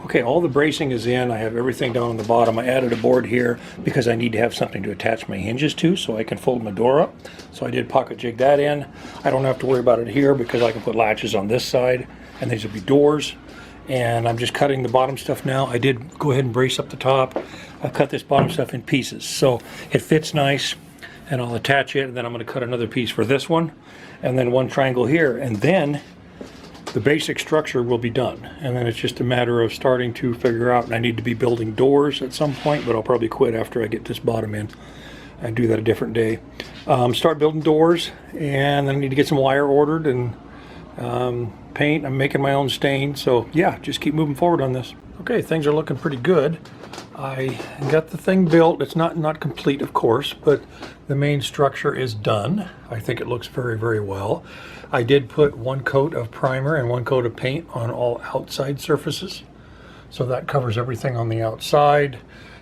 Okay, all the bracing is in. I have everything down on the bottom. I added a board here because I need to have something to attach my hinges to so I can fold my door up. So I did pocket jig that in. I don't have to worry about it here because I can put latches on this side and these will be doors. And I'm just cutting the bottom stuff now. I did go ahead and brace up the top. I'll cut this bottom stuff in pieces so it fits nice, and I'll attach it, and then I'm going to cut another piece for this one and then one triangle here, and then the basic structure will be done, and then it's just a matter of starting to figure out, and I need to be building doors at some point, but I'll probably quit after I get this bottom in and do that a different day. Start building doors, and then I need to get some wire ordered and paint. I'm making my own stain, so yeah, just keep moving forward on this. Okay, things are looking pretty good. I got the thing built. It's not complete, of course, but the main structure is done. I think it looks very, very well. I did put one coat of primer and one coat of paint on all outside surfaces. So that covers everything on the outside.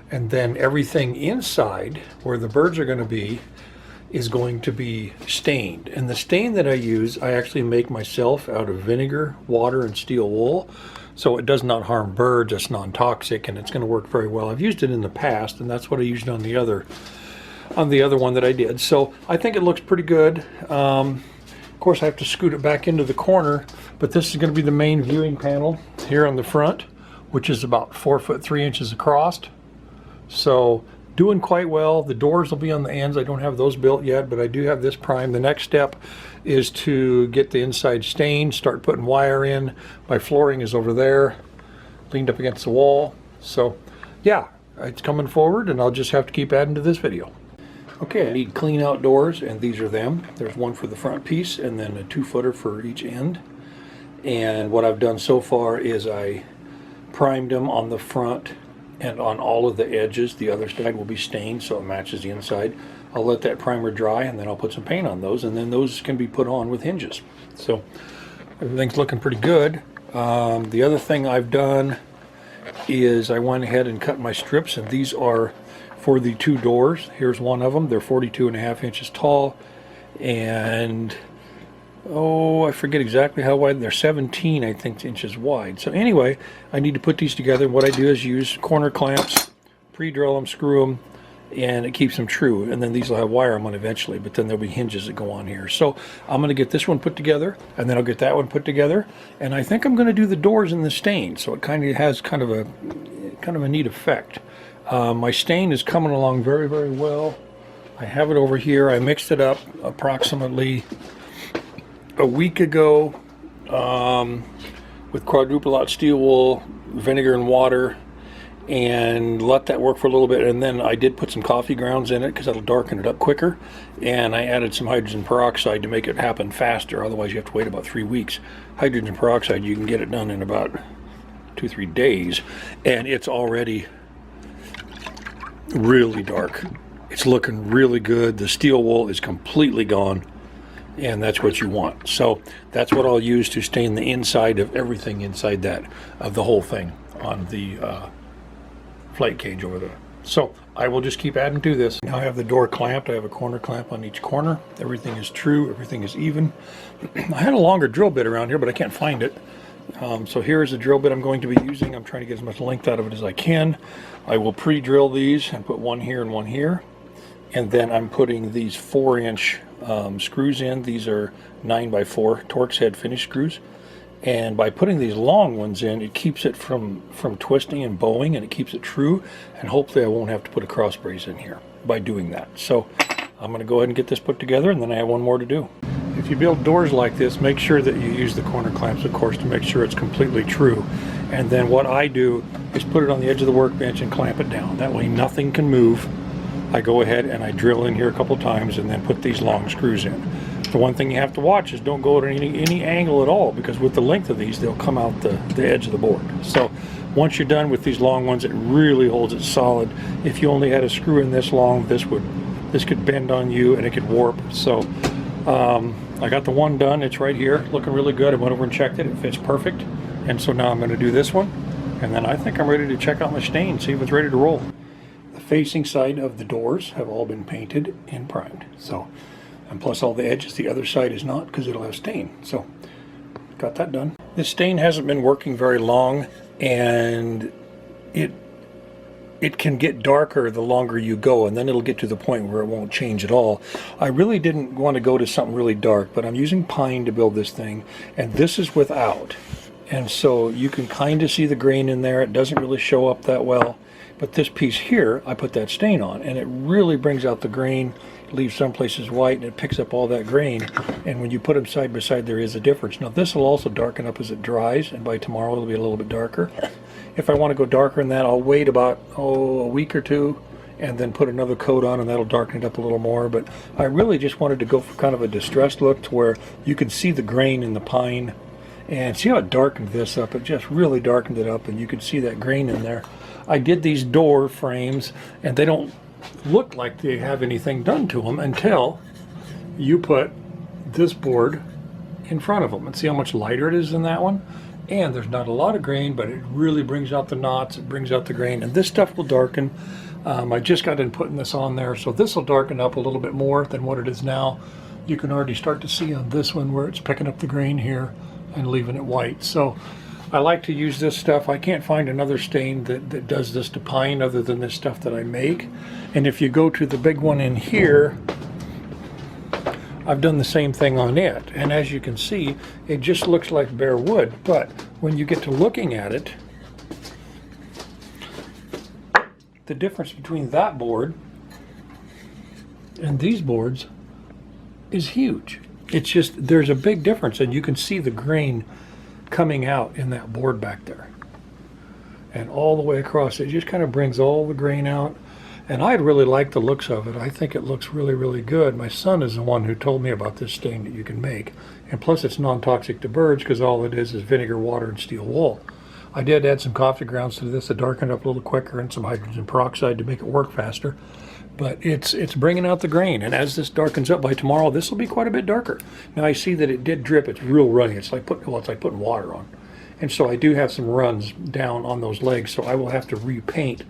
And then everything inside, where the birds are going to be, is going to be stained. And the stain that I use, I actually make myself out of vinegar, water, and steel wool. So it does not harm birds, it's non-toxic, and it's going to work very well. I've used it in the past, and that's what I used on the other one that I did. So I think it looks pretty good. Of course, I have to scoot it back into the corner, but this is going to be the main viewing panel here on the front, which is about 4 foot 3 inches across. So doing quite well. The doors will be on the ends. I don't have those built yet, but I do have this primed. The next step is to get the inside stained, start putting wire in. My flooring is over there, leaned up against the wall. So yeah, it's coming forward, and I'll just have to keep adding to this video. Okay, I need clean out doors, and these are them. There's one for the front piece and then a 2-footer for each end. And what I've done so far is I primed them on the front and on all of the edges. The other side will be stained so it matches the inside. I'll let that primer dry, and then I'll put some paint on those, and then those can be put on with hinges. So everything's looking pretty good. The other thing I've done is I went ahead and cut my strips, and these are for the 2 doors. Here's one of them. They're 42.5 inches tall, and I forget exactly how wide. They're 17, I think, inches wide. So anyway, I need to put these together. What I do is use corner clamps, pre-drill them, screw them, and it keeps them true. And then these will have wire on eventually, but then there'll be hinges that go on here. So I'm going to get this one put together, and then I'll get that one put together. And I think I'm going to do the doors in the stain, so it kind of has kind of a neat effect. My stain is coming along very, very well. I have it over here. I mixed it up approximately a week ago with quadruple out steel wool, vinegar and water, and let that work for a little bit. And then I did put some coffee grounds in it because that'll darken it up quicker, and I added some hydrogen peroxide to make it happen faster. Otherwise you have to wait about 3 weeks. Hydrogen peroxide, you can get it done in about 2-3 days, and it's already really dark. It's looking really good. The steel wool is completely gone, and that's what you want. So that's what I'll use to stain the inside of everything inside that, of the whole thing on the flight cage over there. So I will just keep adding to this. Now I have the door clamped. I have a corner clamp on each corner. Everything is true. Everything is even. I had a longer drill bit around here, but I can't find it. So here's the drill bit I'm going to be using. I'm trying to get as much length out of it as I can. I will pre-drill these and put one here and one here. And then I'm putting these 4-inch screws in. These are 9x4 Torx head finish screws. And by putting these long ones in, it keeps it from twisting and bowing, and it keeps it true. And hopefully I won't have to put a cross brace in here by doing that. So I'm going to go ahead and get this put together, and then I have one more to do. If you build doors like this, make sure that you use the corner clamps, of course, to make sure it's completely true. And then what I do is put it on the edge of the workbench and clamp it down. That way nothing can move. I go ahead and I drill in here a couple times and then put these long screws in. The one thing you have to watch is don't go at any angle at all, because with the length of these, they'll come out the edge of the board. So once you're done with these long ones, it really holds it solid. If you only had a screw in this long, this could bend on you and it could warp. So I got the one done. It's right here, looking really good. I went over and checked it. It fits perfect. And so now I'm going to do this one, and then I think I'm ready to check out my stain, see if it's ready to roll. The facing side of the doors have all been painted and primed. So, and plus all the edges. The other side is not, because it'll have stain. So got that done. This stain hasn't been working very long, and it can get darker the longer you go, and then it'll get to the point where it won't change at all. I really didn't want to go to something really dark, but I'm using pine to build this thing, and this is without. And so you can kind of see the grain in there. It doesn't really show up that well. But this piece here, I put that stain on, and it really brings out the grain, leaves some places white, and it picks up all that grain. And when you put them side by side, there is a difference. Now this will also darken up as it dries, and by tomorrow it'll be a little bit darker. If I want to go darker than that, I'll wait about, a week or two, and then put another coat on, and that'll darken it up a little more. But I really just wanted to go for kind of a distressed look to where you can see the grain in the pine. And see how it darkened this up? It just really darkened it up, and you can see that grain in there. I did these door frames, and they don't look like they have anything done to them until you put this board in front of them. And see how much lighter it is than that one? And there's not a lot of grain, but it really brings out the knots, it brings out the grain, and this stuff will darken. I just got in putting this on there, so this will darken up a little bit more than what it is now. You can already start to see on this one where it's picking up the grain here and leaving it white. So I like to use this stuff. I can't find another stain that does this to pine other than this stuff that I make. And if you go to the big one in here, I've done the same thing on it, and as you can see, it just looks like bare wood. But when you get to looking at it, the difference between that board and these boards is huge. It's just, there's a big difference, and you can see the grain coming out in that board back there. And all the way across, it just kind of brings all the grain out. And I really like the looks of it. I think it looks really, really good. My son is the one who told me about this stain that you can make. And plus it's non-toxic to birds because all it is vinegar, water, and steel wool. I did add some coffee grounds to this to darken it up a little quicker and some hydrogen peroxide to make it work faster. But it's bringing out the grain. And as this darkens up by tomorrow, this will be quite a bit darker. Now I see that it did drip. It's real runny. It's like putting water on. And so I do have some runs down on those legs. So I will have to repaint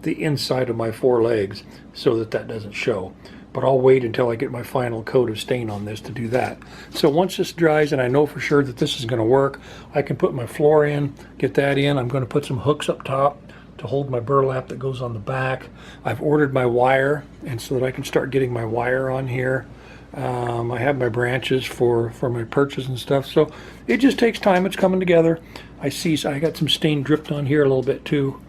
the inside of my 4 legs so that doesn't show. But I'll wait until I get my final coat of stain on this to do that. So once this dries and I know for sure that this is going to work, I can put my floor in, get that in. I'm going to put some hooks up top to hold my burlap that goes on the back. I've ordered my wire, and so that I can start getting my wire on here. I have my branches for my perches and stuff. So it just takes time. It's coming together. I got some stain dripped on here a little bit too,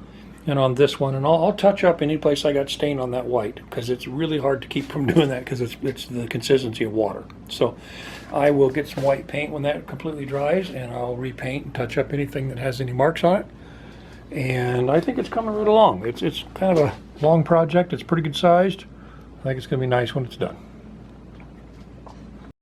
and on this one, and I'll touch up any place I got stain on that white, because it's really hard to keep from doing that because it's the consistency of water. So I will get some white paint when that completely dries, and I'll repaint and touch up anything that has any marks on it. And I think it's coming right along. It's kind of a long project. It's pretty good sized. I think it's going to be nice when it's done.